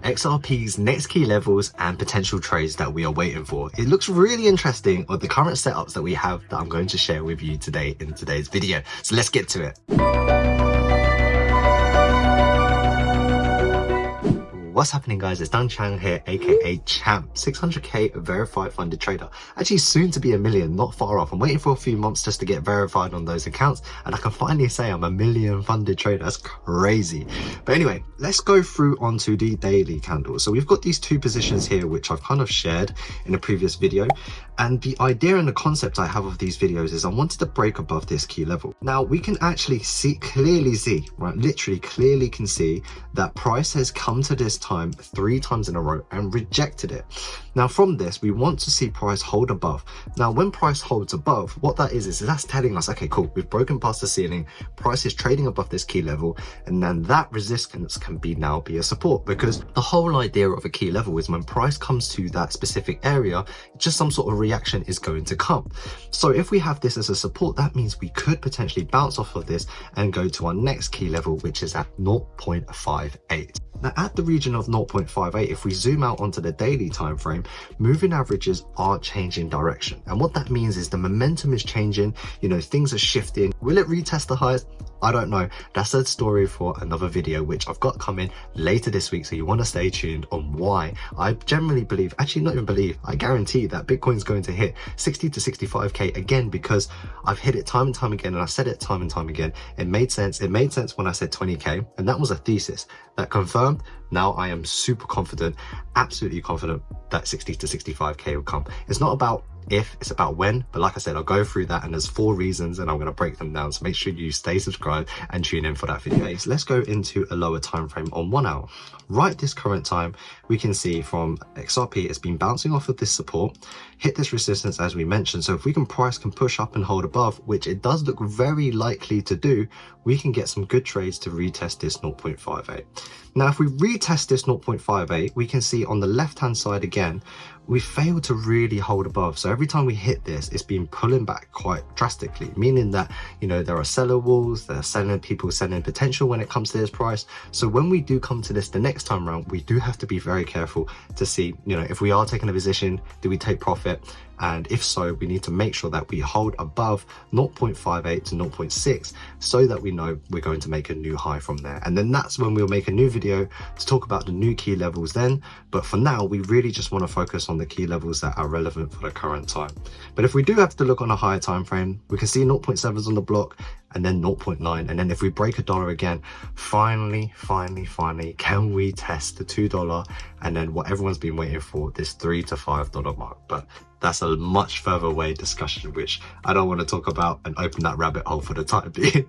XRP's next key levels and potential trades that we are waiting for. It looks really interesting with the current setups that we have that I'm going to share with you today in today's video. So let's get to it. What's happening, guys? It's Dan Chang here, aka Champ, 600k verified funded trader. Actually soon to be a million, not far off. I'm waiting for a few months just to get verified on those accounts, and I can finally say I'm a million funded trader. That's crazy. But anyway, let's go through onto the daily candles. So we've got these two positions here, which I've kind of shared in a previous video. And the idea and the concept I have of these videos is I wanted to break above this key level. Now we can actually clearly see, right? Literally clearly can see that price has come to this time 3 times in a row and rejected it. Now from this, we want to see price hold above. Now when price holds above, what that is that's telling us, okay, cool, we've broken past the ceiling, price is trading above this key level, and then that resistance can now be a support, because the whole idea of a key level is when price comes to that specific area, just some sort of reaction is going to come. So if we have this as a support, that means we could potentially bounce off of this and go to our next key level, which is at 0.58. Now at the region of 0.58, if we zoom out onto the daily time frame, moving averages are changing direction. And what that means is the momentum is changing, you know, things are shifting. Will it retest the highs? I don't know. That's a story for another video, which I've got coming later this week. So you want to stay tuned on why I generally believe, actually not even believe, I guarantee that Bitcoin's going to hit 60 to 65k again, because I've hit it time and time again, and I said it time and time again. It made sense. It made sense when I said 20k, and that was a thesis that confirmed. Now I am super confident, absolutely confident that 60 to 65k will come. It's not about if, it's about when. But like I said, I'll go through that, and there's 4 reasons, and I'm going to break them down. So make sure you stay subscribed and tune in for that video. Okay, so let's go into a lower time frame on 1 hour. Right this current time, we can see from XRP, it's been bouncing off of this support, hit this resistance as we mentioned. So if we can, price can push up and hold above, which it does look very likely to do, we can get some good trades to retest this 0.58. Now if we retest this 0.58, we can see on the left hand side again, we failed to really hold above. So every time we hit this, it's been pulling back quite drastically, meaning that, you know, there are seller walls, there are people selling potential when it comes to this price. So when we do come to this the next time around, we do have to be very careful to see, you know, if we are taking a position, do we take profit? And if so, we need to make sure that we hold above 0.58 to 0.6 so that we know we're going to make a new high from there. And then that's when we'll make a new video to talk about the new key levels then. But for now, we really just want to focus on the key levels that are relevant for the current time. But if we do have to look on a higher time frame, we can see 0.7s on the block, and then 0.9, and then if we break $1 again, finally can we test the $2 and then what everyone's been waiting for, this $3 to $5 mark. But that's a much further away discussion, which I don't want to talk about and open that rabbit hole for the time being.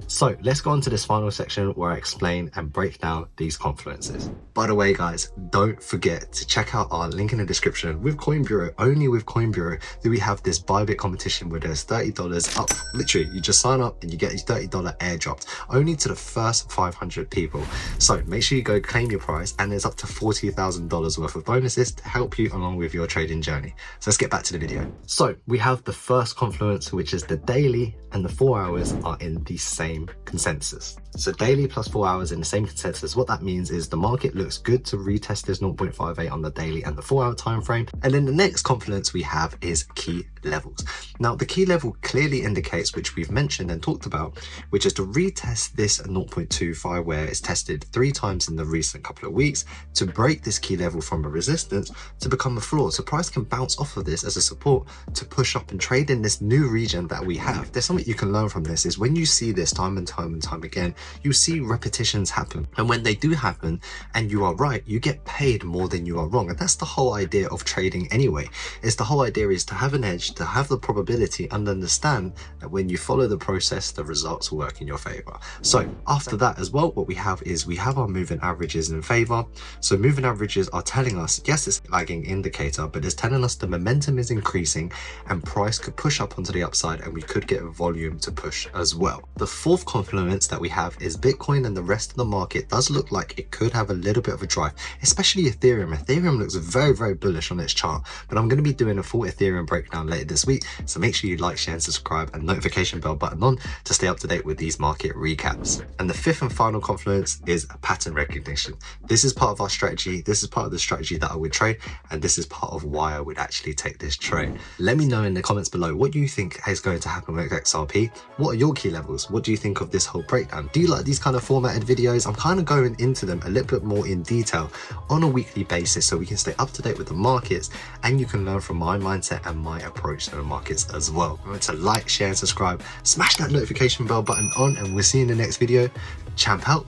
So let's go on to this final section where I explain and break down these confluences. By the way, guys, don't forget to check out our link in the description. With Coin Bureau, only with Coin Bureau do we have this ByBit competition where there's $30 up. Literally, you just sign up and you get your $30 airdropped only to the first 500 people. So make sure you go claim your prize, and there's up to $40,000 worth of bonuses to help you along with your trading journey. So let's get back to the video. So we have the first confluence, which is the daily, and the 4 hours are in the same consensus. So daily plus 4 hours in the same consensus. What that means is the market looks good to retest this 0.58 on the daily and the 4 hour time frame. And then the next confluence we have is key levels. Now the key level clearly indicates, which we've mentioned and talked about, which is to retest this 0.25 where it's tested 3 times in the recent couple of weeks to break this key level from a resistance to become a floor. So price can bounce off of this as a support to push up and trade in this new region that we have. There's something you can learn from this, is when you see this time and time again, you see repetitions happen, and when they do happen and you are right, you get paid more than you are wrong. And that's the whole idea of trading anyway. Is the whole idea is to have an edge, to have the probability, and understand that when you follow the process, the results will work in your favor. So after that as well, what we have is we have our moving averages in favor. So moving averages are telling us, yes, it's a lagging indicator, but it's telling us the momentum is increasing and price could push up onto the upside, and we could get a volume to push as well. The fourth confluence that we have have is Bitcoin and the rest of the market does look like it could have a little bit of a drive, especially Ethereum. Ethereum looks very, very bullish on its chart, but I'm going to be doing a full Ethereum breakdown later this week. So make sure you like, share and subscribe and notification bell button on to stay up to date with these market recaps. And the fifth and final confluence is pattern recognition. This is part of our strategy. This is part of the strategy that I would trade, and this is part of why I would actually take this trade. Let me know in the comments below what you think is going to happen with XRP. What are your key levels? What do you think of this whole breakdown? Do you like these kind of formatted videos? I'm kind of going into them a little bit more in detail on a weekly basis so we can stay up to date with the markets and you can learn from my mindset and my approach to the markets as well. Remember to like, share and subscribe, smash that notification bell button on, and we'll see you in the next video. Champ out.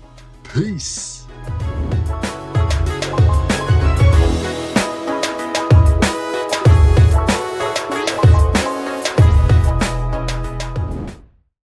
Peace.